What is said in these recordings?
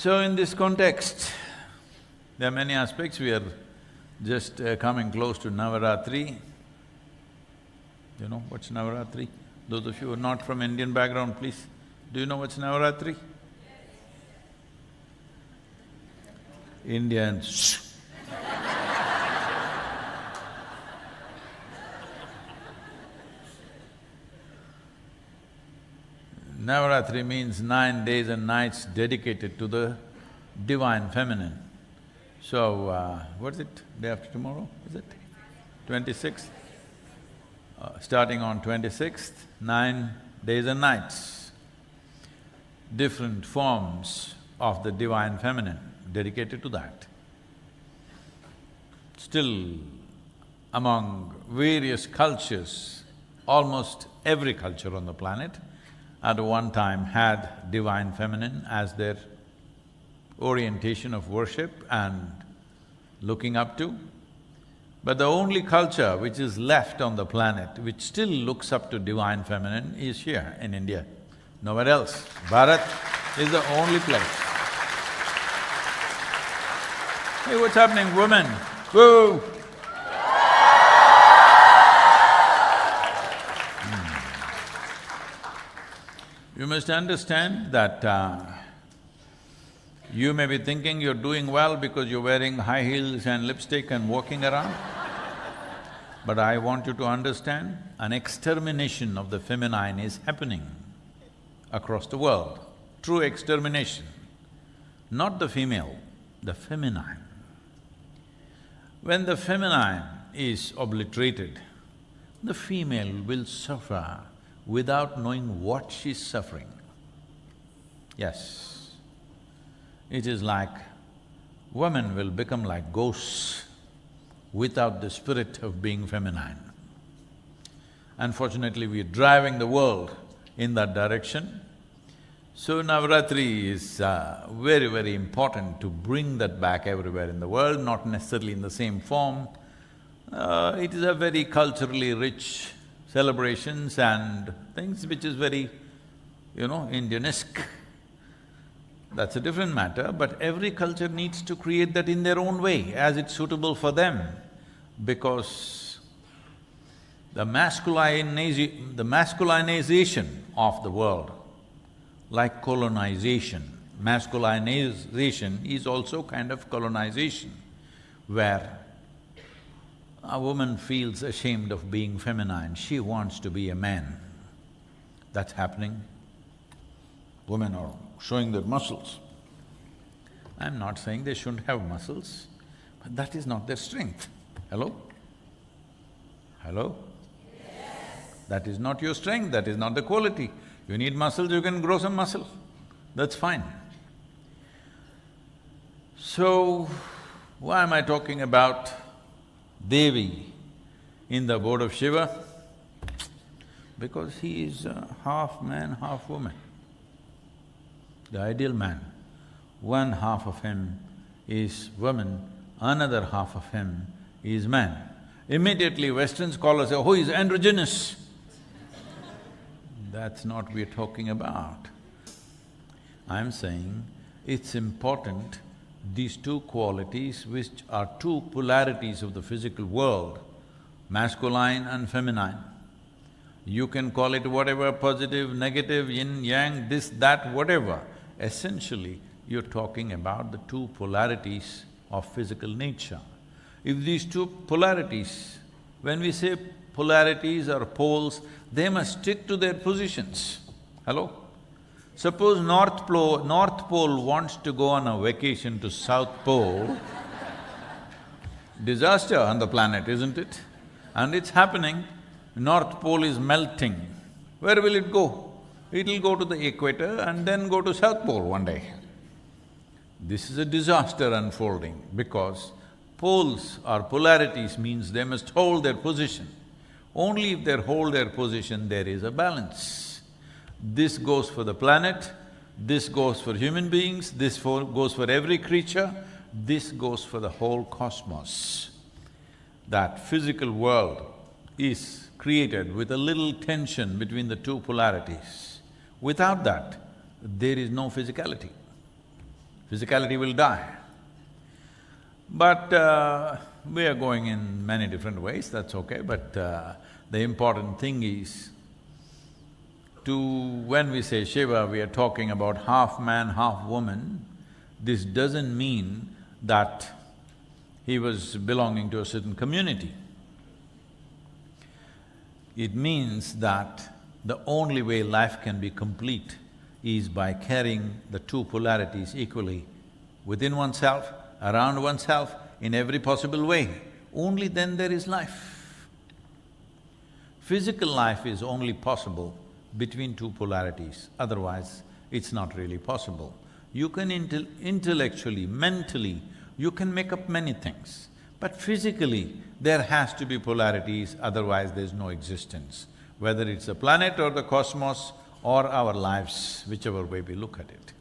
So in this context, there are many aspects. We are just coming close to navratri. You know what's navratri? Those of you who are not from Indian background, please, do you know what's navratri? Indians Navratri means 9 days and nights dedicated to the divine feminine. So, what is it, day after tomorrow, is it? 26th? Starting on 26th, 9 days and nights, different forms of the divine feminine dedicated to that. Still, among various cultures, almost every culture on the planet at one time had divine feminine as their orientation of worship and looking up to. But the only culture which is left on the planet which still looks up to divine feminine is here in India, nowhere else. Bharat is the only place. Hey, what's happening, women? Woo! You must understand that you may be thinking you're doing well because you're wearing high heels and lipstick and walking around. But I want you to understand, an extermination of the feminine is happening across the world. True extermination. Not the female, the feminine. When the feminine is obliterated, the female will suffer without knowing what she's suffering. Yes, it is like women will become like ghosts without the spirit of being feminine. Unfortunately, we're driving the world in that direction. So Navratri is very, very important to bring that back everywhere in the world, not necessarily in the same form. It is a very culturally rich celebrations and things which is very, Indianesque. That's a different matter, but every culture needs to create that in their own way, as it's suitable for them, because the masculinization of the world, like colonization, masculinization is also kind of colonization, where a woman feels ashamed of being feminine, she wants to be a man. That's happening. Women are showing their muscles. I'm not saying they shouldn't have muscles, but that is not their strength. Hello? Hello? Yes. That is not your strength, that is not the quality. You need muscles, you can grow some muscle, that's fine. So, why am I talking about Devi in the abode of Shiva? Because he is half man, half woman. The ideal man, one half of him is woman, another half of him is man. Immediately Western scholars say, oh, he's androgynous. That's not what we're talking about. I'm saying it's important these two qualities which are two polarities of the physical world, masculine and feminine. You can call it whatever, positive, negative, yin, yang, this, that, whatever. Essentially, you're talking about the two polarities of physical nature. If these two polarities, when we say polarities or poles, they must stick to their positions. Hello? Suppose North Pole wants to go on a vacation to South Pole, disaster on the planet, isn't it? And it's happening, North Pole is melting. Where will it go? It'll go to the equator and then go to South Pole one day. This is a disaster unfolding because poles or polarities means they must hold their position. Only if they hold their position, there is a balance. This goes for the planet, this goes for human beings, this goes for every creature, this goes for the whole cosmos. That physical world is created with a little tension between the two polarities. Without that, there is no physicality. physicality will die. But we are going in many different ways, that's okay, but the important thing is when we say Shiva, we are talking about half man, half woman. This doesn't mean that he was belonging to a certain community. It means that the only way life can be complete is by carrying the two polarities equally within oneself, around oneself, in every possible way. Only then there is life. Physical life is only possible between two polarities, otherwise it's not really possible. You can intellectually, mentally, you can make up many things, but physically there has to be polarities, otherwise there's no existence. Whether it's a planet or the cosmos or our lives, whichever way we look at it.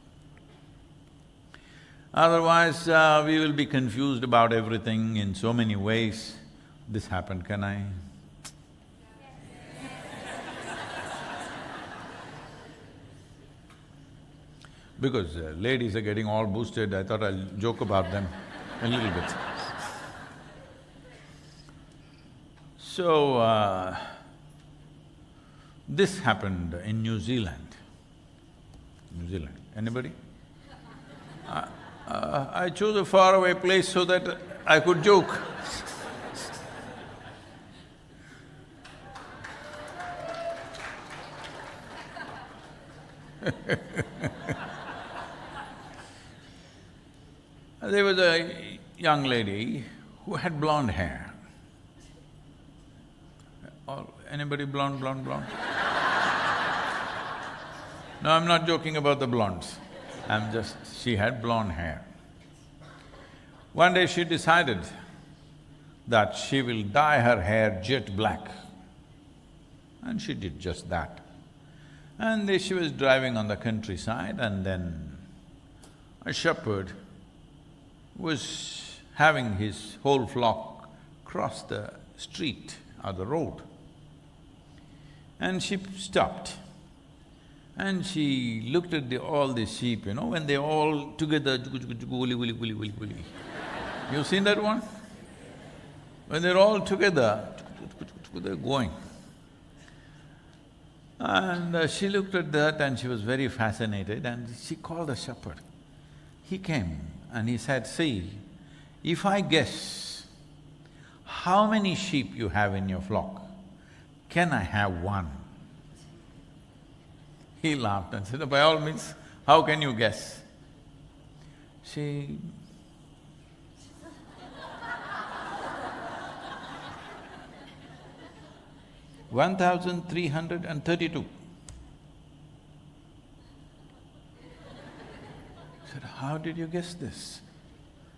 Otherwise, we will be confused about everything in so many ways. This happened, can I? Because ladies are getting all boosted, I thought I'll joke about them a little bit. So, this happened in New Zealand. New Zealand, anybody? I chose a faraway place so that I could joke. There was a young lady who had blonde hair. Anybody blonde? No, I'm not joking about the blondes. She had blonde hair. One day she decided that she will dye her hair jet black. And she did just that. And she was driving on the countryside, and then a shepherd was having his whole flock cross the street or the road. And she stopped. And she looked at all the sheep, when they all together, you've seen that one? When they're all together, they're going. And she looked at that and she was very fascinated, and she called the shepherd. He came and he said, "See, if I guess how many sheep you have in your flock, can I have one?" He laughed and said, "By all means, how can you guess?" She… 1,332. I said, "How did you guess this?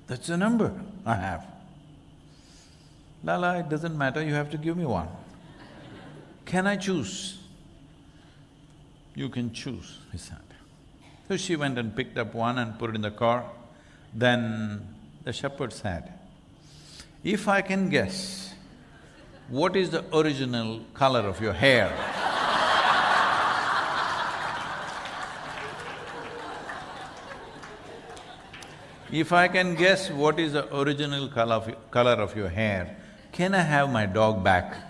That's the number I have." "Lala, it doesn't matter, you have to give me one." "Can I choose?" "You can choose," he said. So she went and picked up one and put it in the car. Then the shepherd said, "If I can guess, what is the original color of your hair?" "If I can guess what is the original color of your hair, can I have my dog back?"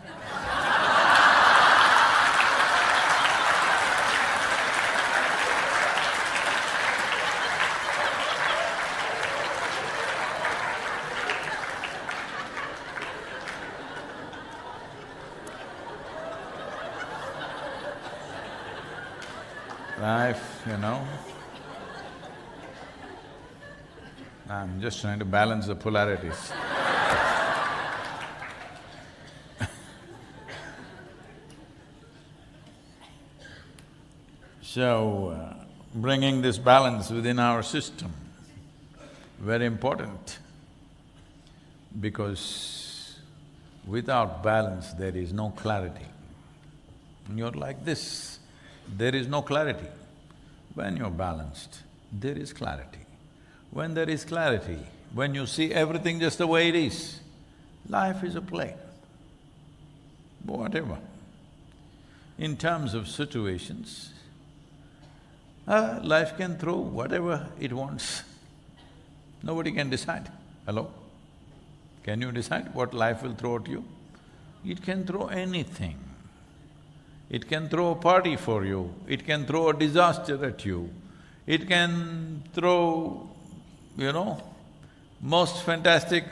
Life, I'm just trying to balance the polarities. So, bringing this balance within our system, very important, because without balance there is no clarity. When you're like this, there is no clarity. When you're balanced, there is clarity. When there is clarity, when you see everything just the way it is, life is a play, whatever. In terms of situations, life can throw whatever it wants. Nobody can decide. Hello? Can you decide what life will throw at you? It can throw anything. It can throw a party for you, it can throw a disaster at you, it can throw, most fantastic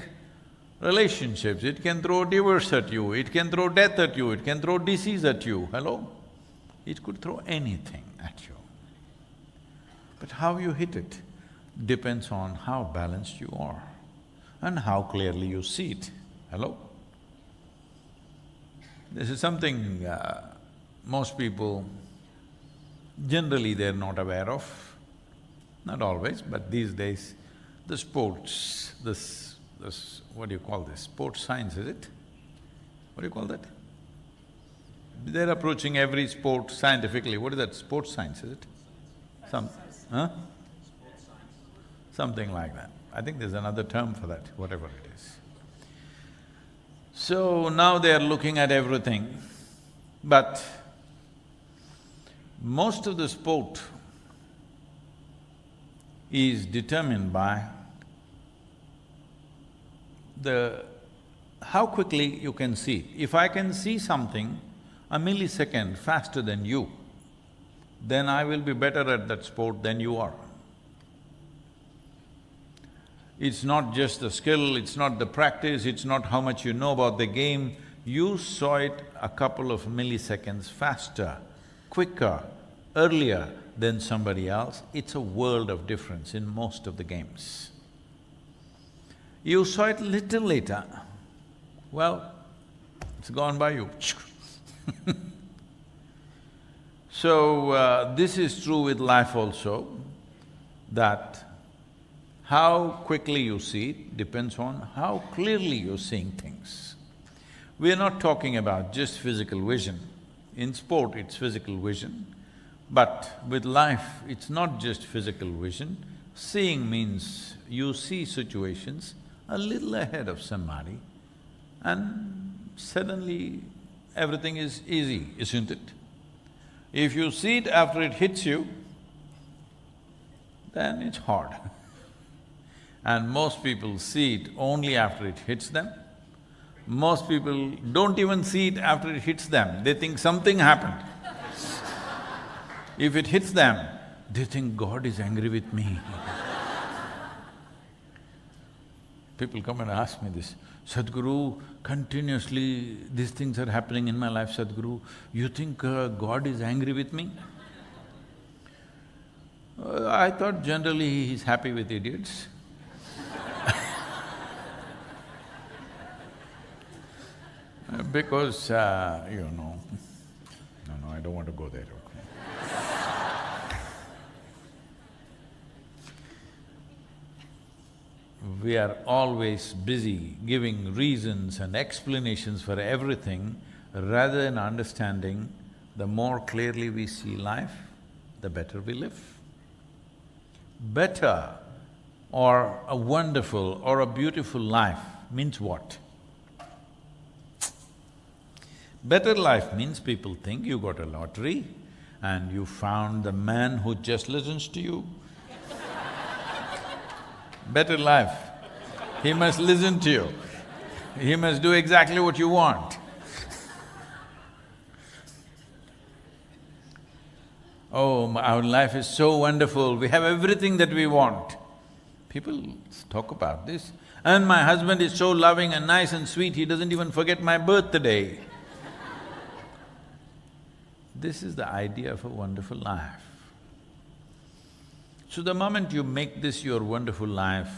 relationships, it can throw divorce at you, it can throw death at you, it can throw disease at you, hello? It could throw anything at you. But how you hit it depends on how balanced you are and how clearly you see it, hello? This is something most people, generally they're not aware of, not always, but these days, the sports, what do you call this? Sports science, is it? What do you call that? They're approaching every sport scientifically. What is that? Sports science, is it? Huh? Something like that. I think there's another term for that, whatever it is. So now they are looking at everything, but most of the sport is determined by how quickly you can see it. If I can see something a millisecond faster than you, then I will be better at that sport than you are. It's not just the skill, it's not the practice, it's not how much you know about the game. You saw it a couple of milliseconds faster, quicker, earlier than somebody else. It's a world of difference in most of the games. You saw it little later, well, it's gone by you. So, this is true with life also, that how quickly you see it depends on how clearly you're seeing things. We're not talking about just physical vision. In sport, it's physical vision, but with life, it's not just physical vision. Seeing means you see situations a little ahead of somebody and suddenly everything is easy, isn't it? If you see it after it hits you, then it's hard. And most people see it only after it hits them. Most people don't even see it after it hits them, they think something happened. If it hits them, they think God is angry with me. People come and ask me this, Sadhguru, continuously these things are happening in my life, Sadhguru, you think God is angry with me? I thought generally he's happy with idiots. Because, no, I don't want to go there, okay. We are always busy giving reasons and explanations for everything rather than understanding the more clearly we see life, the better we live. Better or a wonderful or a beautiful life means what? Better life means people think you got a lottery and you found the man who just listens to you. Better life, he must listen to you, he must do exactly what you want. Oh, our life is so wonderful, we have everything that we want. People talk about this. And my husband is so loving and nice and sweet, he doesn't even forget my birthday. This is the idea of a wonderful life. So the moment you make this your wonderful life,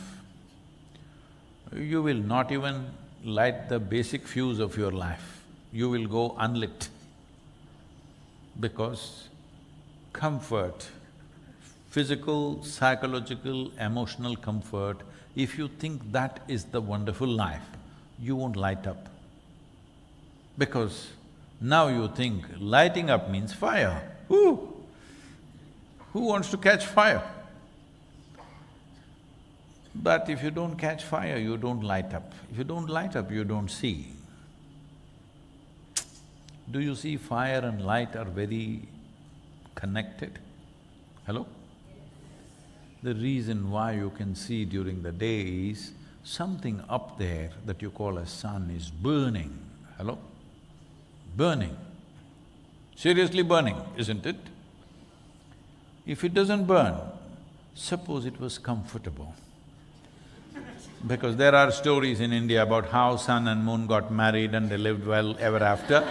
you will not even light the basic fuse of your life, you will go unlit. Because comfort, physical, psychological, emotional comfort, if you think that is the wonderful life, you won't light up. Because now you think lighting up means fire. Who wants to catch fire? But if you don't catch fire, you don't light up. If you don't light up, you don't see. Do you see fire and light are very connected? Hello? The reason why you can see during the day is something up there that you call as sun is burning. Hello? Burning. Seriously burning, isn't it? If it doesn't burn, suppose it was comfortable. Because there are stories in India about how sun and moon got married and they lived well ever after.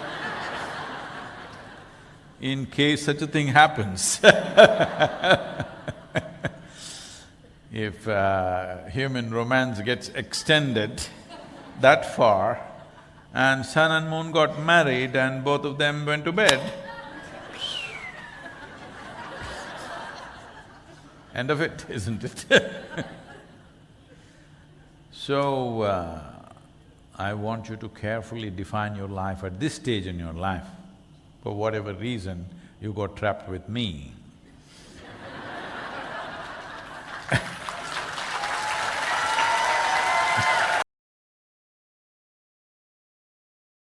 In case such a thing happens if human romance gets extended that far and sun and moon got married and both of them went to bed, end of it, isn't it? So, I want you to carefully define your life at this stage in your life. For whatever reason, you got trapped with me.